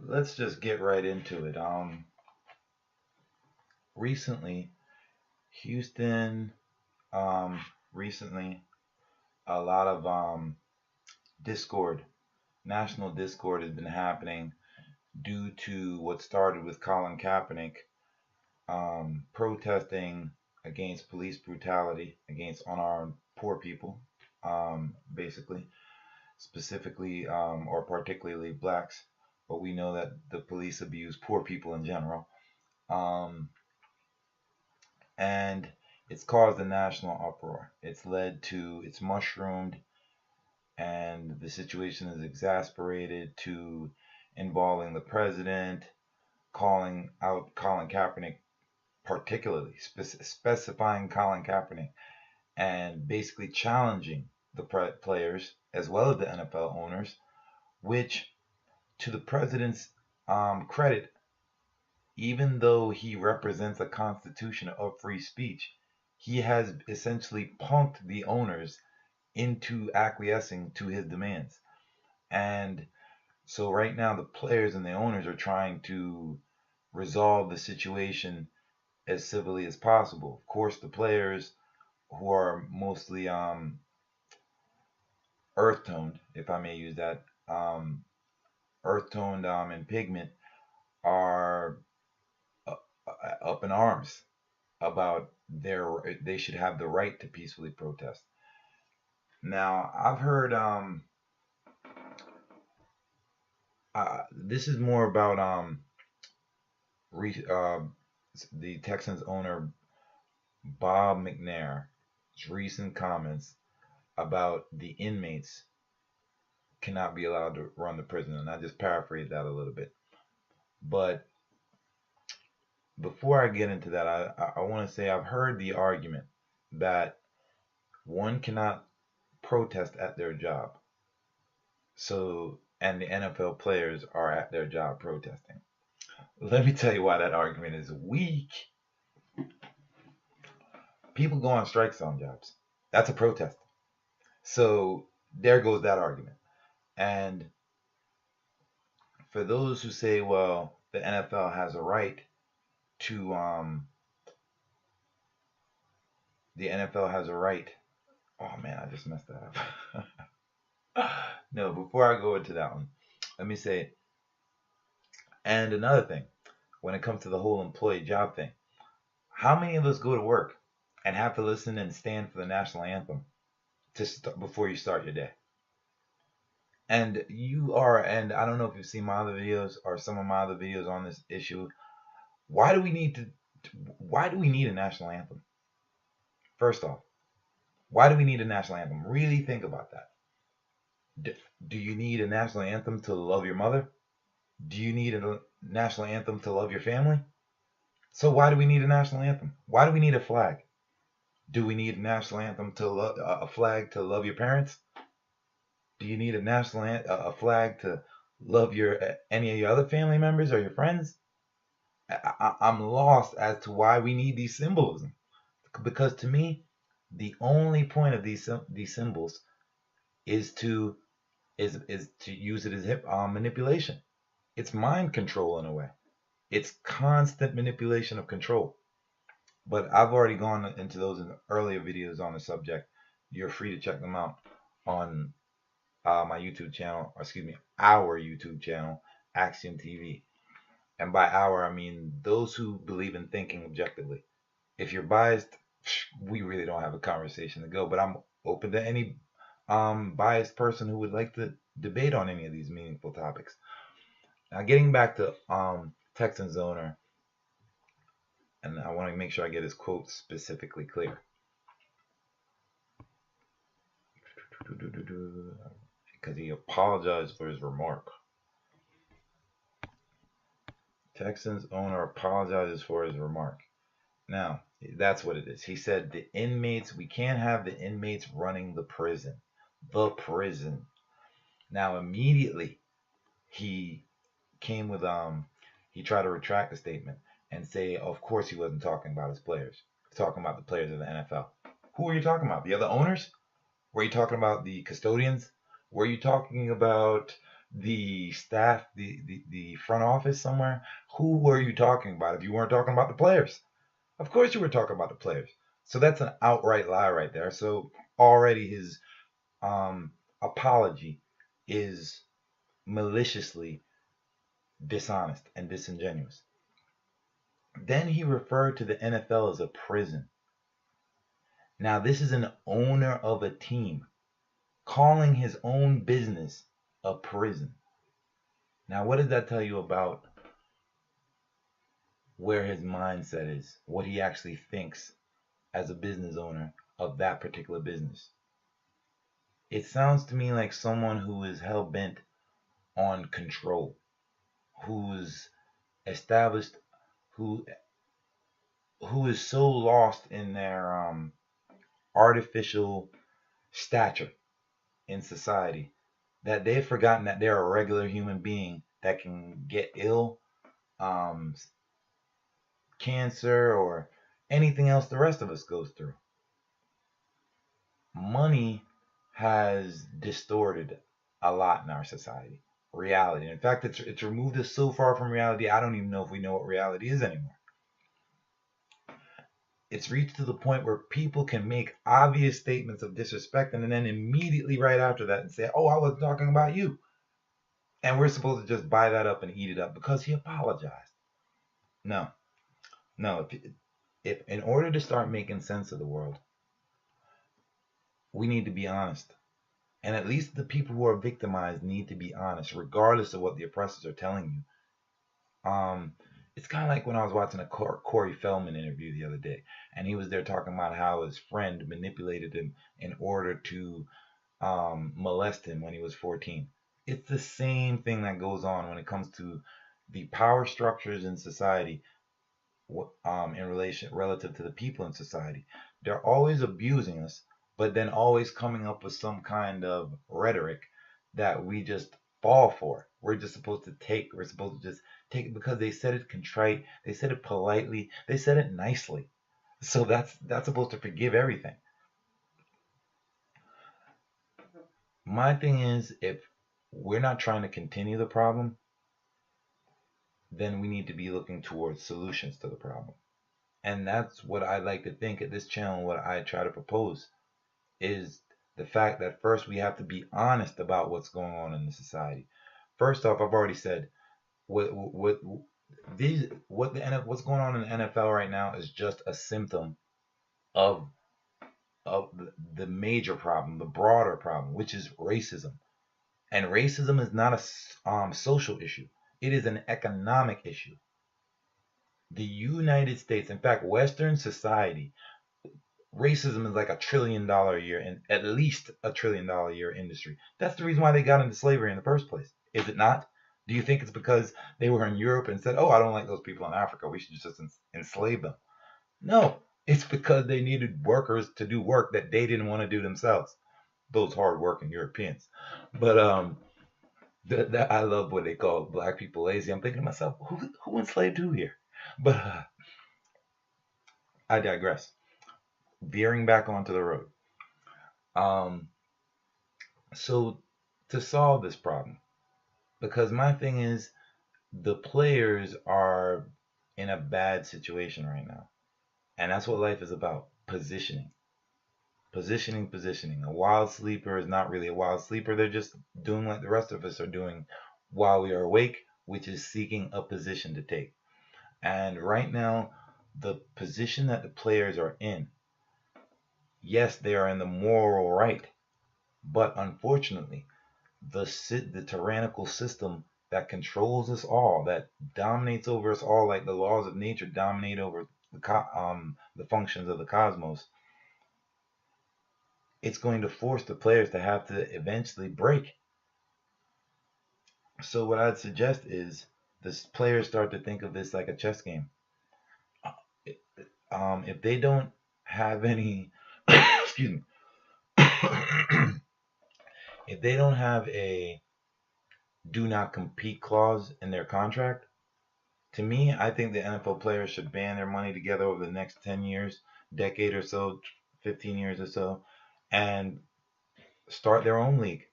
let's just get right into it. Recently, Houston, um, recently, a lot of discord, national discord has been happening due to what started with Colin Kaepernick protesting against police brutality against unarmed poor people, basically, specifically or particularly blacks. But we know that the police abuse poor people in general. Um, and it's caused a national uproar. It's mushroomed, and the situation is exasperated to involving the president, calling out Colin Kaepernick, particularly specifying Colin Kaepernick, and basically challenging the players as well as the NFL owners, which, to the president's credit, even though he represents a constitution of free speech, he has essentially punked the owners into acquiescing to his demands. And so right now the players and the owners are trying to resolve the situation as civilly as possible. Of course, the players, who are mostly earth toned, if I may use that, earth toned in pigment, are up in arms about they should have the right to peacefully protest. Now, I've heard this is more about the Texans owner Bob McNair's recent comments about the inmates cannot be allowed to run the prison, and I just paraphrased that a little bit. But before I get into that, I want to say I've heard the argument that one cannot protest at their job. So, and the NFL players are at their job protesting. Let me tell you why that argument is weak. People go on strikes on jobs. That's a protest. So there goes that argument. And for those who say, well, the NFL has a right to the NFL has a right. Oh man, I just messed that up. No, before I go into that one, let me say, and another thing, when it comes to the whole employee job thing, how many of us go to work and have to listen and stand for the national anthem before you start your day? And I don't know if you've seen my other videos or some of my other videos on this issue. Why do we need a national anthem? First off, why do we need a national anthem? Really think about that. Do you need a national anthem to love your mother? Do you need a national anthem to love your family? So why do we need a national anthem? Why do we need a flag? Do we need a national anthem to a flag to love your parents? Do you need a flag to love any of your other family members or your friends? I'm lost as to why we need these symbolism, because to me, the only point of these symbols is to use it as manipulation. It's mind control in a way. It's constant manipulation of control. But I've already gone into those in earlier videos on the subject. You're free to check them out on my YouTube channel, or excuse me, our YouTube channel, AXIOM TV. And by our, I mean those who believe in thinking objectively. If you're biased, we really don't have a conversation to go. But I'm open to any biased person who would like to debate on any of these meaningful topics. Now, getting back to Texans owner, and I want to make sure I get his quote specifically clear. Because he apologized for his remark. Texans owner apologizes for his remark. Now, that's what it is. He said we can't have the inmates running the prison. The prison. Now, immediately, he came with, he tried to retract the statement and say, of course, he wasn't talking about his players. He's talking about the players of the NFL. Who are you talking about? The other owners? Were you talking about the custodians? Were you talking about the staff, the front office somewhere, who were you talking about if you weren't talking about the players? Of course you were talking about the players. So that's an outright lie right there. So already his apology is maliciously dishonest and disingenuous. Then he referred to the NFL as a prison. Now, this is an owner of a team calling his own business a prison. Now, what does that tell you about where his mindset is, what he actually thinks as a business owner of that particular business? It sounds to me like someone who is hell bent on control, who's established, who who is so lost in their artificial stature in society that they've forgotten that they're a regular human being that can get ill, um, cancer, or anything else the rest of us goes through. Money has distorted a lot in our society. Reality. In fact, it's removed us so far from reality, I don't even know if we know what reality is anymore. It's reached to the point where people can make obvious statements of disrespect and then immediately right after that and say, "Oh, I was talking about you." And we're supposed to just buy that up and eat it up because he apologized. No, no. If in order to start making sense of the world, we need to be honest. And at least the people who are victimized need to be honest, regardless of what the oppressors are telling you. It's kind of like when I was watching a Corey Feldman interview the other day, and he was there talking about how his friend manipulated him in order to molest him when he was 14. It's the same thing that goes on when it comes to the power structures in society, in relation relative to the people in society. They're always abusing us, but then always coming up with some kind of rhetoric that we just fall for. We're just supposed to take. We're supposed to just take it because they said it contrite, they said it politely, they said it nicely. So that's supposed to forgive everything. My thing is, if we're not trying to continue the problem, then we need to be looking towards solutions to the problem. And that's what I like to think at this channel. What I try to propose is the fact that first we have to be honest about what's going on in the society. First off, I've already said what's going on in the NFL right now is just a symptom of the major problem, the broader problem, which is racism. And racism is not a social issue; it is an economic issue. The United States, in fact, Western society, racism is like $1 trillion a year, and at least $1 trillion a year industry. That's the reason why they got into slavery in the first place, is it not? Do you think it's because they were in Europe and said, "Oh, I don't like those people in Africa. We should just enslave them"? No, it's because they needed workers to do work that they didn't want to do themselves. Those hard-working Europeans. But I love what they call black people lazy. I'm thinking to myself, who enslaved who here? But I digress. Veering back onto the road. Um, so to solve this problem, because my thing is, the players are in a bad situation right now, and that's what life is about: positioning, positioning, positioning. A wild sleeper is not really a wild sleeper. They're just doing like the rest of us are doing while we are awake, which is seeking a position to take. And right now, the position that the players are in, yes, they are in the moral right, but unfortunately, the tyrannical system that controls us all, that dominates over us all, like the laws of nature dominate over the functions of the cosmos, it's going to force the players to have to eventually break. So what I'd suggest is the players start to think of this like a chess game. If they don't have any, excuse me, if they don't have a do not compete clause in their contract, to me, I think the NFL players should band their money together over the next 10 years, decade or so, 15 years or so, and start their own league.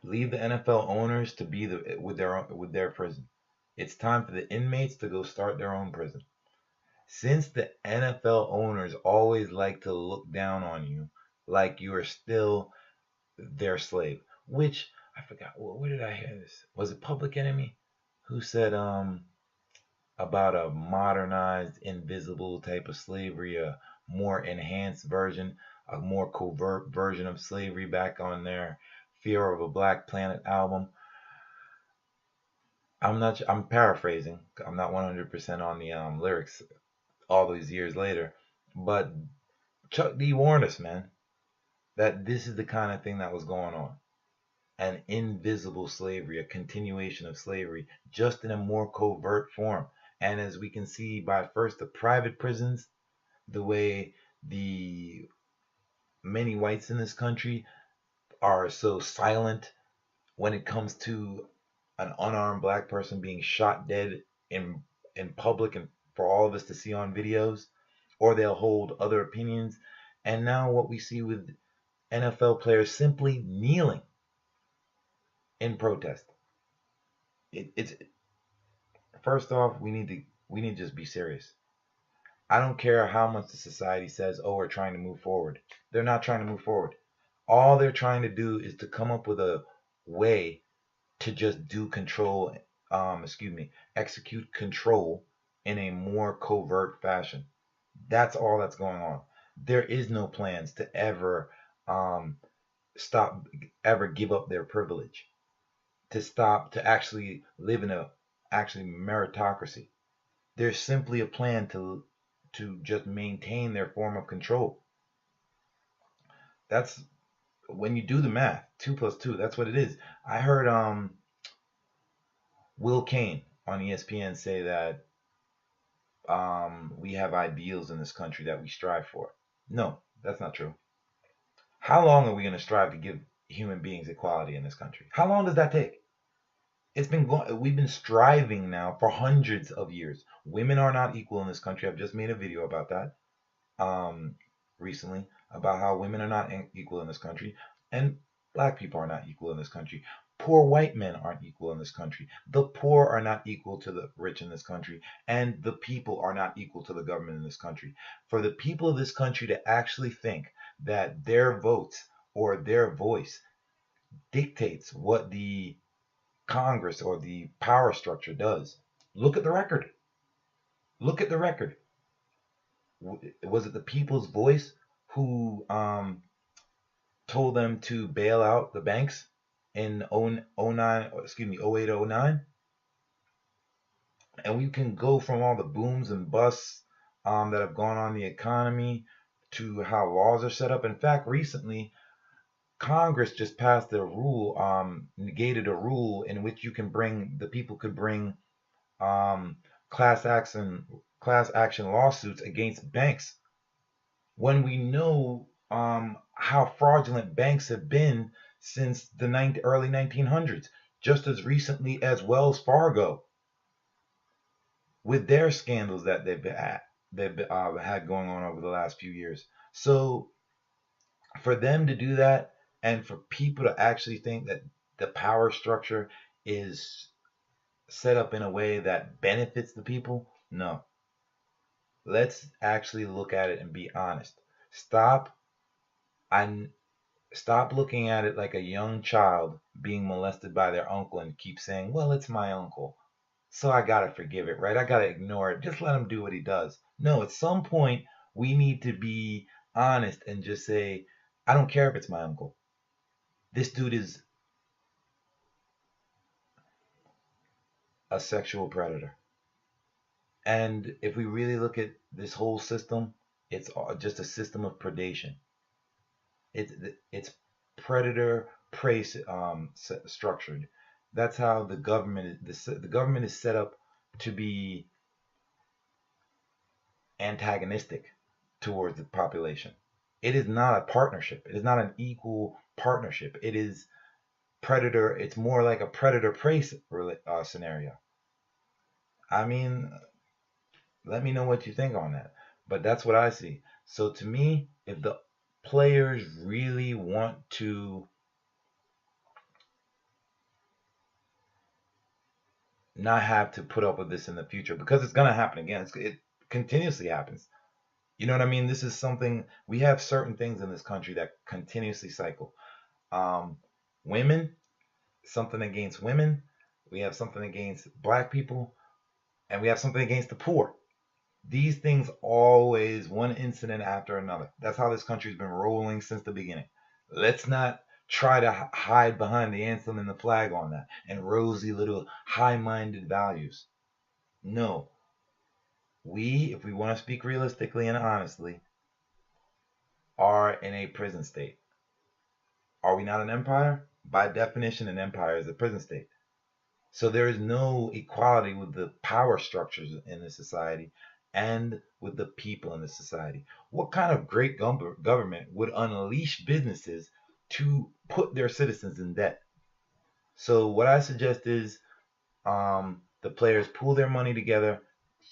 Leave the NFL owners to be with their prison. It's time for the inmates to go start their own prison. Since the NFL owners always like to look down on you like you are still their slave, which I forgot. Where did I hear this? Was it Public Enemy who said about a modernized, invisible type of slavery, a more enhanced version, a more covert version of slavery back on their Fear of a Black Planet album. I'm paraphrasing. I'm not 100% on the lyrics all these years later, but Chuck D warned us, man, that this is the kind of thing that was going on. An invisible slavery, a continuation of slavery, just in a more covert form. And as we can see by first the private prisons, the way the many whites in this country are so silent when it comes to an unarmed black person being shot dead in in public and for all of us to see on videos, or they'll hold other opinions. And now what we see with NFL players simply kneeling in protest. It's first off, we need to just be serious. I don't care how much the society says, "Oh, we're trying to move forward." They're not trying to move forward. All they're trying to do is to come up with a way to just do control, execute control in a more covert fashion. That's all that's going on. There is no plans to ever um, stop, ever give up their privilege, to stop, to actually live in a actually meritocracy. There's simply a plan to just maintain their form of control. That's when you do the math, 2 plus 2. That's what it is. I heard Will Kane on ESPN say that we have ideals in this country that we strive for. No, that's not true. How long are we going to strive to give human beings equality in this country? How long does that take? We've been striving now for hundreds of years. Women are not equal in this country. I've just made a video about that um, recently, about how women are not equal in this country, and black people are not equal in this country. Poor white men aren't equal in this country. The poor are not equal to the rich in this country, and the people are not equal to the government in this country. For the people of this country to actually think that their votes or their voice dictates what the Congress or the power structure does, look at the record. Look at the record. Was it the people's voice who told them to bail out the banks in 09, excuse me, 08, 09? And we can go from all the booms and busts that have gone on in the economy to how laws are set up. In fact, recently, Congress just passed a rule, negated a rule in which the people could bring um, class action class action lawsuits against banks when we know how fraudulent banks have been since the early 1900s, just as recently as Wells Fargo, with their scandals that they've had going on over the last few years. So for them to do that, and for people to actually think that the power structure is set up in a way that benefits the people, no. Let's actually look at it and be honest. Stop I Stop looking at it like a young child being molested by their uncle and keep saying, "Well, it's my uncle, so I gotta forgive it, right? I gotta ignore it. Just let him do what he does." No, at some point we need to be honest and just say, "I don't care if it's my uncle. This dude is a sexual predator." And if we really look at this whole system, it's just a system of predation. It's it's predator prey structured. That's how the government is set up to be antagonistic towards the population. It is not a partnership. It is not an equal partnership. It is predator. It's more like a predator prey scenario. I mean, let me know what you think on that. But that's what I see. So to me, if the players really want to not have to put up with this in the future, because it's going to happen again. It continuously happens. You know what I mean? This is something, we have certain things in this country that continuously cycle. Um, Women, something against women. We have something against black people, and we have something against the poor. These things always, one incident after another. That's how this country's been rolling since the beginning. Let's not try to hide behind the anthem and the flag on that and rosy little high-minded values. No, if we want to speak realistically and honestly, are in a prison state. Are we not an empire? By definition, an empire is a prison state. So there is no equality with the power structures in the society and with the people in the society. What kind of great government would unleash businesses to put their citizens in debt? So what I suggest is, the players pool their money together,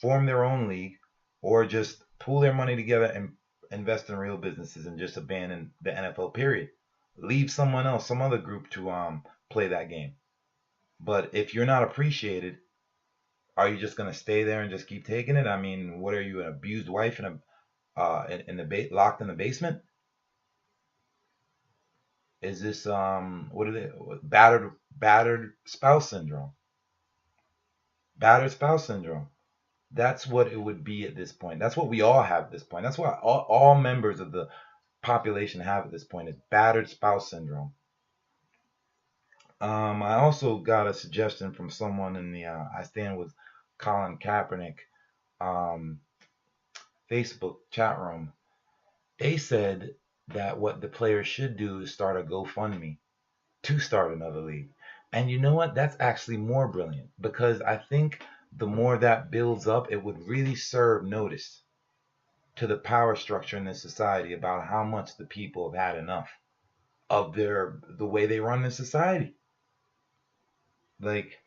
form their own league, or just pool their money together and invest in real businesses and just abandon the NFL, period. Leave someone else, some other group to play that game. But if you're not appreciated, are you just gonna stay there and just keep taking it? I mean, what are you, an abused wife locked in the basement? Is this what are they, battered spouse syndrome? Battered spouse syndrome. That's what it would be at this point. That's what we all have at this point. That's what all members of the population have at this point, is battered spouse syndrome. I also got a suggestion from someone in the I Stand with Colin Kaepernick Facebook chat room. They said that what the players should do is start a GoFundMe to start another league. And you know what? That's actually more brilliant, because I think the more that builds up, it would really serve notice to the power structure in this society about how much the people have had enough of the way they run this society. Like,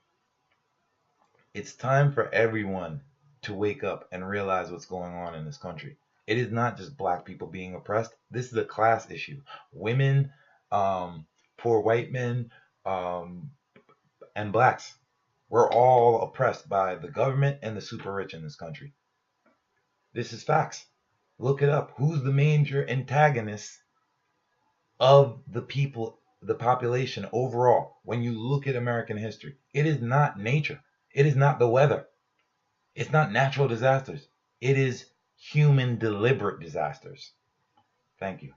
it's time for everyone to wake up and realize what's going on in this country. It is not just black people being oppressed. This is a class issue. Women, poor white men, and blacks. We're all oppressed by the government and the super rich in this country. This is facts. Look it up. Who's the major antagonist of the people, the population overall? When you look at American history, it is not nature. It is not the weather. It's not natural disasters. It is human deliberate disasters. Thank you.